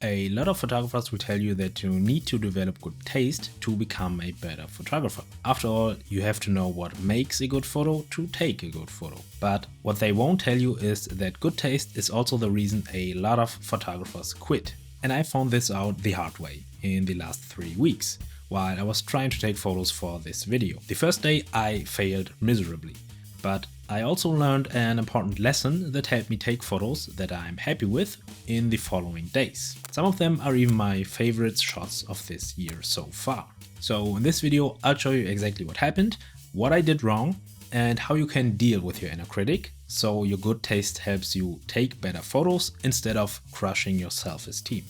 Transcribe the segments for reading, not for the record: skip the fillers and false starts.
A lot of photographers will tell you that you need to develop good taste to become a better photographer. After all, you have to know what makes a good photo to take a good photo. But what they won't tell you is that good taste is also the reason a lot of photographers quit. And I found this out the hard way in the last 3 weeks, while I was trying to take photos for this video. The first day I failed miserably, but I also learned an important lesson that helped me take photos that I'm happy with in the following days. Some of them are even my favorite shots of this year so far. So in this video I'll show you exactly what happened, what I did wrong, and how you can deal with your inner critic so your good taste helps you take better photos instead of crushing your self-esteem.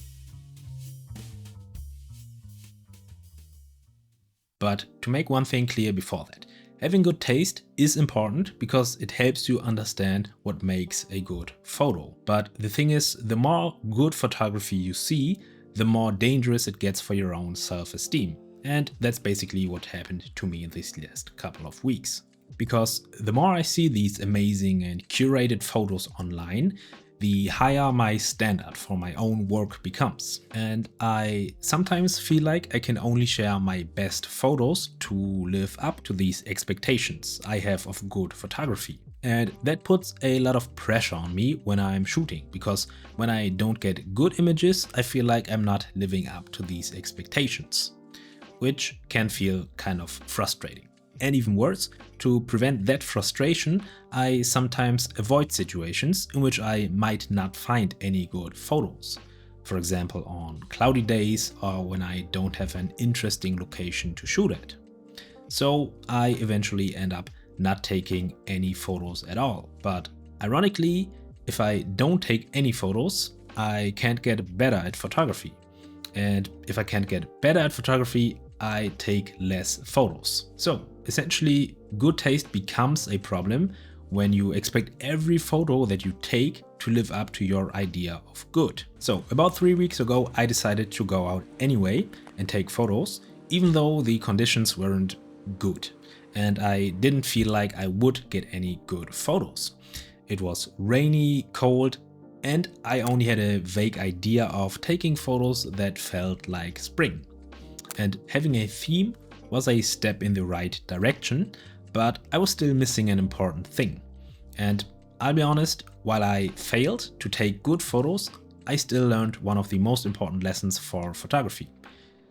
But to make one thing clear before that, having good taste is important because it helps you understand what makes a good photo. But the thing is, the more good photography you see, the more dangerous it gets for your own self-esteem. And that's basically what happened to me in these last couple of weeks. Because the more I see these amazing and curated photos online, the higher my standard for my own work becomes. And I sometimes feel like I can only share my best photos to live up to these expectations I have of good photography. And that puts a lot of pressure on me when I'm shooting, because when I don't get good images, I feel like I'm not living up to these expectations, which can feel kind of frustrating. And even worse, to prevent that frustration, I sometimes avoid situations in which I might not find any good photos. For example, on cloudy days or when I don't have an interesting location to shoot at. So I eventually end up not taking any photos at all. But ironically, if I don't take any photos, I can't get better at photography. And if I can't get better at photography, I take less photos. So essentially, good taste becomes a problem when you expect every photo that you take to live up to your idea of good. So about 3 weeks ago, I decided to go out anyway and take photos, even though the conditions weren't good and I didn't feel like I would get any good photos. It was rainy, cold, and I only had a vague idea of taking photos that felt like spring. And having a theme was a step in the right direction, but I was still missing an important thing. And I'll be honest, while I failed to take good photos, I still learned one of the most important lessons for photography.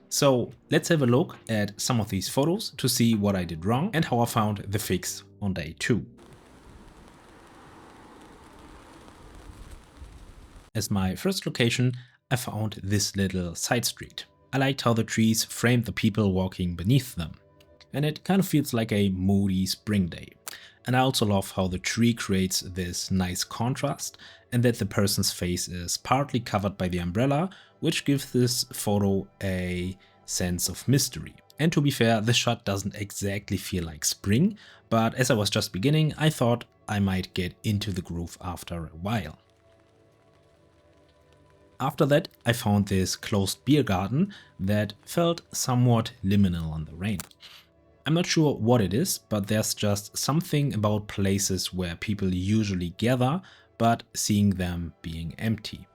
So let's have a look at some of these photos to see what I did wrong and how I found the fix on day 2. As my first location, I found this little side street. I liked how the trees framed the people walking beneath them, and it kind of feels like a moody spring day. And I also love how the tree creates this nice contrast and that the person's face is partly covered by the umbrella, which gives this photo a sense of mystery. And to be fair, this shot doesn't exactly feel like spring, but as I was just beginning, I thought I might get into the groove after a while. After that, I found this closed beer garden that felt somewhat liminal on the rain. I'm not sure what it is, but there's just something about places where people usually gather, but seeing them being empty.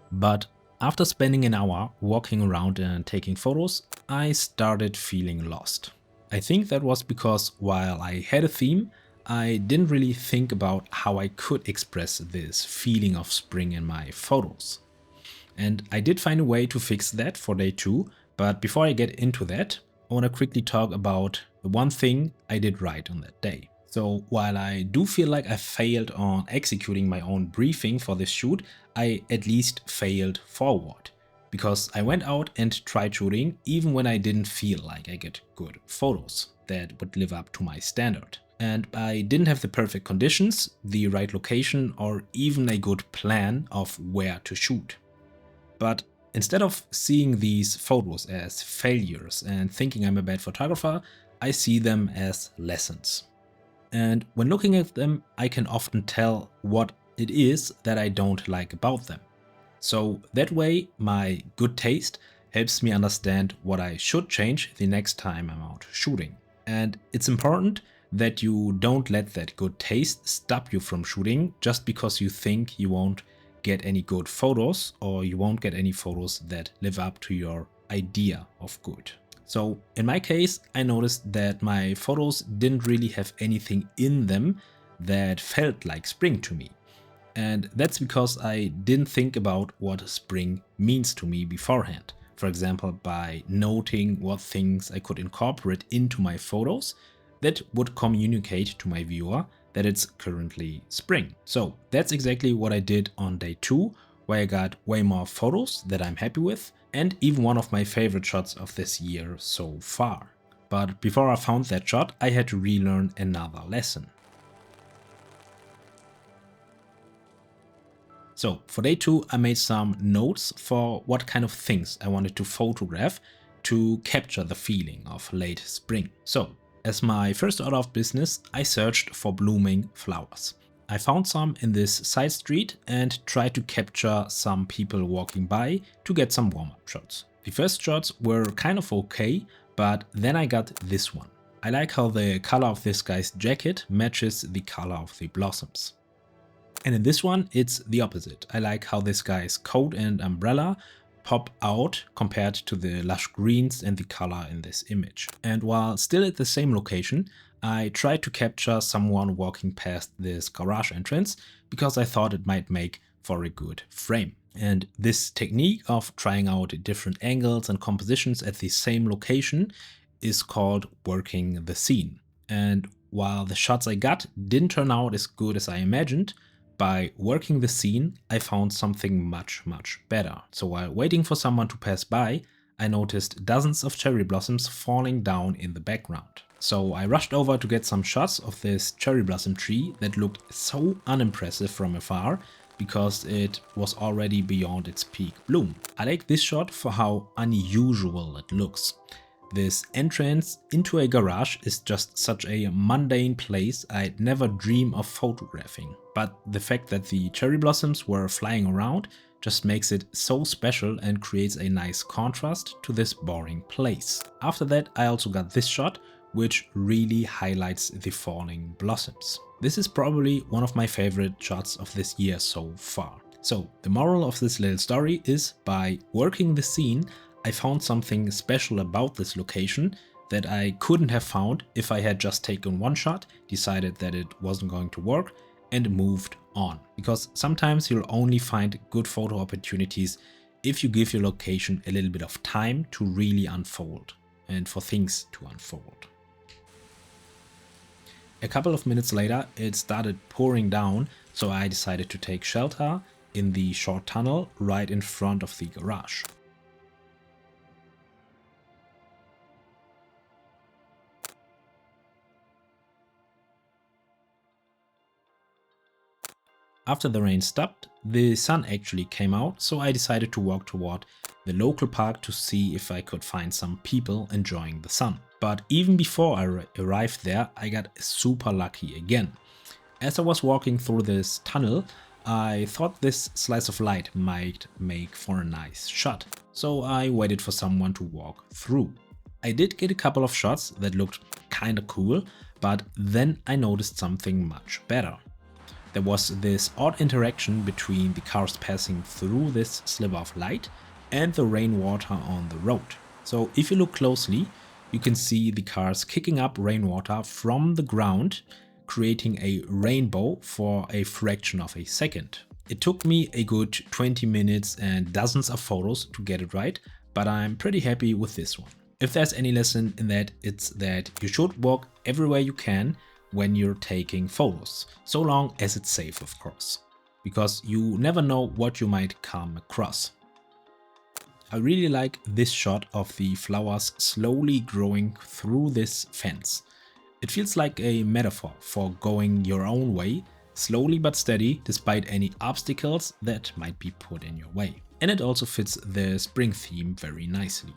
But after spending an hour walking around and taking photos, I started feeling lost. I think that was because while I had a theme, I didn't really think about how I could express this feeling of spring in my photos. And I did find a way to fix that for day 2, but before I get into that, I want to quickly talk about the one thing I did right on that day. So while I do feel like I failed on executing my own briefing for this shoot, I at least failed forward. Because I went out and tried shooting even when I didn't feel like I get good photos that would live up to my standard. And I didn't have the perfect conditions, the right location, or even a good plan of where to shoot. But instead of seeing these photos as failures and thinking I'm a bad photographer, I see them as lessons. And when looking at them, I can often tell what it is that I don't like about them. So that way, my good taste helps me understand what I should change the next time I'm out shooting. And it's important that you don't let that good taste stop you from shooting just because you think you won't get any good photos, or you won't get any photos that live up to your idea of good. So in my case, I noticed that my photos didn't really have anything in them that felt like spring to me. And that's because I didn't think about what spring means to me beforehand. For example, by noting what things I could incorporate into my photos that would communicate to my viewer that it's currently spring. So that's exactly what I did on day 2, where I got way more photos that I'm happy with, and even one of my favorite shots of this year so far. But before I found that shot, I had to relearn another lesson. So for day 2, I made some notes for what kind of things I wanted to photograph to capture the feeling of late spring. So as my first order of business, I searched for blooming flowers. I found some in this side street and tried to capture some people walking by to get some warm-up shots. The first shots were kind of okay, but then I got this one. I like how the color of this guy's jacket matches the color of the blossoms. And in this one, it's the opposite. I like how this guy's coat and umbrella pop out compared to the lush greens and the color in this image. And while still at the same location, I tried to capture someone walking past this garage entrance because I thought it might make for a good frame. And this technique of trying out different angles and compositions at the same location is called working the scene. And while the shots I got didn't turn out as good as I imagined, by working the scene, I found something much better. So while waiting for someone to pass by, I noticed dozens of cherry blossoms falling down in the background. So I rushed over to get some shots of this cherry blossom tree that looked so unimpressive from afar because it was already beyond its peak bloom. I like this shot for how unusual it looks. This entrance into a garage is just such a mundane place I'd never dream of photographing. But the fact that the cherry blossoms were flying around just makes it so special and creates a nice contrast to this boring place. After that, I also got this shot, which really highlights the falling blossoms. This is probably one of my favorite shots of this year so far. So the moral of this little story is, by working the scene, I found something special about this location that I couldn't have found if I had just taken one shot, decided that it wasn't going to work, and moved on. Because sometimes you'll only find good photo opportunities if you give your location a little bit of time to really unfold and for things to unfold. A couple of minutes later, it started pouring down, so I decided to take shelter in the short tunnel right in front of the garage. After the rain stopped, the sun actually came out, so I decided to walk toward the local park to see if I could find some people enjoying the sun. But even before I arrived there, I got super lucky again. As I was walking through this tunnel, I thought this slice of light might make for a nice shot, so I waited for someone to walk through. I did get a couple of shots that looked kinda cool, but then I noticed something much better. There was this odd interaction between the cars passing through this sliver of light and the rainwater on the road. So if you look closely, you can see the cars kicking up rainwater from the ground, creating a rainbow for a fraction of a second. It took me a good 20 minutes and dozens of photos to get it right, but I'm pretty happy with this one. If there's any lesson in that, it's that you should walk everywhere you can when you're taking photos, so long as it's safe, of course, because you never know what you might come across. I really like this shot of the flowers slowly growing through this fence. It feels like a metaphor for going your own way, slowly but steady, despite any obstacles that might be put in your way. And it also fits the spring theme very nicely.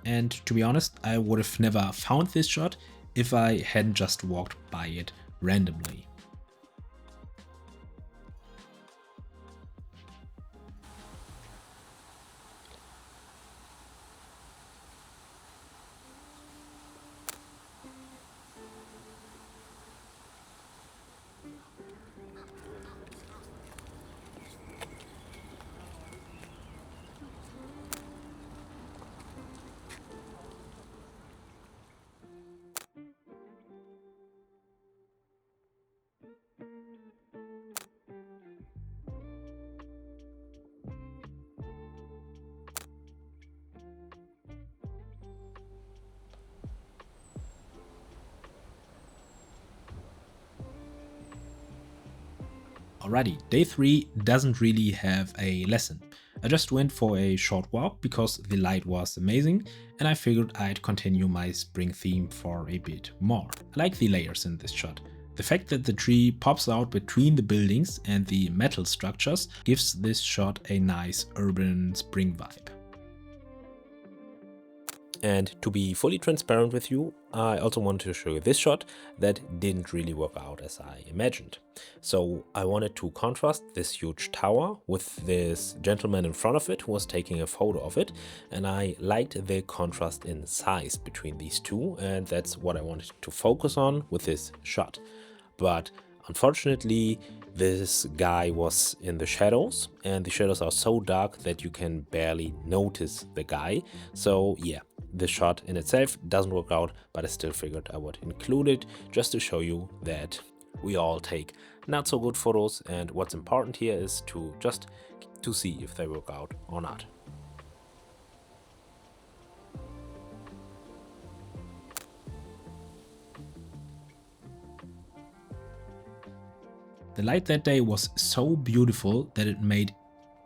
And to be honest, I would have never found this shot if I hadn't just walked by it randomly. Alrighty, day 3 doesn't really have a lesson. I just went for a short walk because the light was amazing and I figured I'd continue my spring theme for a bit more. I like the layers in this shot. The fact that the tree pops out between the buildings and the metal structures gives this shot a nice urban spring vibe. And to be fully transparent with you, I also wanted to show you this shot that didn't really work out as I imagined. So I wanted to contrast this huge tower with this gentleman in front of it who was taking a photo of it, and I liked the contrast in size between these two, and that's what I wanted to focus on with this shot. But unfortunately, this guy was in the shadows, and the shadows are so dark that you can barely notice the guy. So yeah, the shot in itself doesn't work out, but I still figured I would include it just to show you that we all take not so good photos, and what's important here is to just to see if they work out or not. The light that day was so beautiful that it made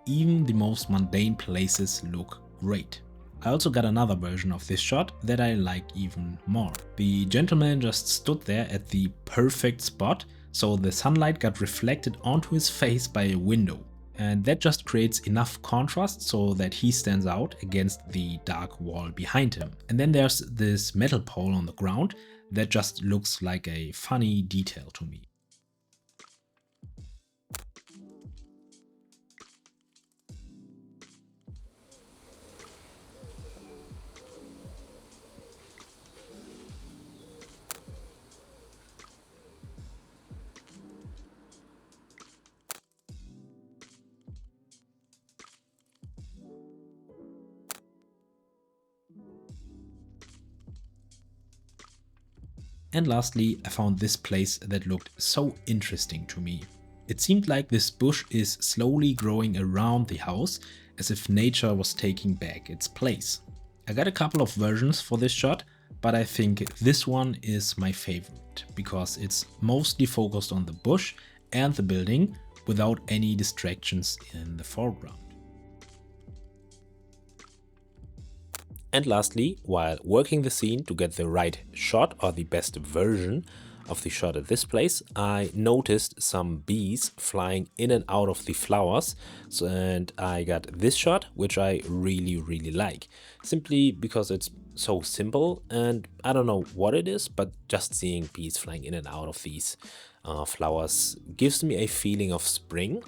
even the most mundane places look great. I also got another version of this shot that I like even more. The gentleman just stood there at the perfect spot, so the sunlight got reflected onto his face by a window. And that just creates enough contrast so that he stands out against the dark wall behind him. And then there's this metal pole on the ground that just looks like a funny detail to me. And lastly, I found this place that looked so interesting to me. It seemed like this bush is slowly growing around the house, as if nature was taking back its place. I got a couple of versions for this shot, but I think this one is my favorite, because it's mostly focused on the bush and the building without any distractions in the foreground. And lastly, while working the scene to get the right shot or the best version of the shot at this place, I noticed some bees flying in and out of the flowers, and I got this shot, which I really like, simply because it's so simple, and I don't know what it is, but just seeing bees flying in and out of these flowers gives me a feeling of spring,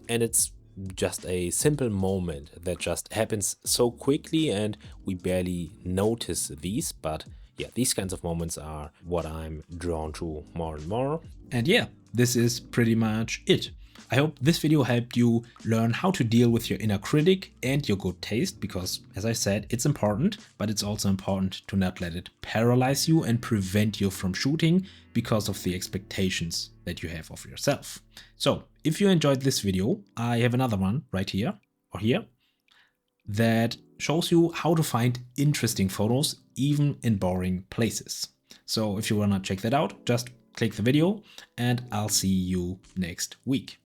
and it's just a simple moment that just happens so quickly and we barely notice these, but yeah, these kinds of moments are what I'm drawn to more and more. And yeah, this is pretty much it. I hope this video helped you learn how to deal with your inner critic and your good taste, because as I said, it's important, but it's also important to not let it paralyze you and prevent you from shooting because of the expectations that you have of yourself. So if you enjoyed this video, I have another one right here or here that shows you how to find interesting photos even in boring places. So if you wanna check that out, just click the video and I'll see you next week.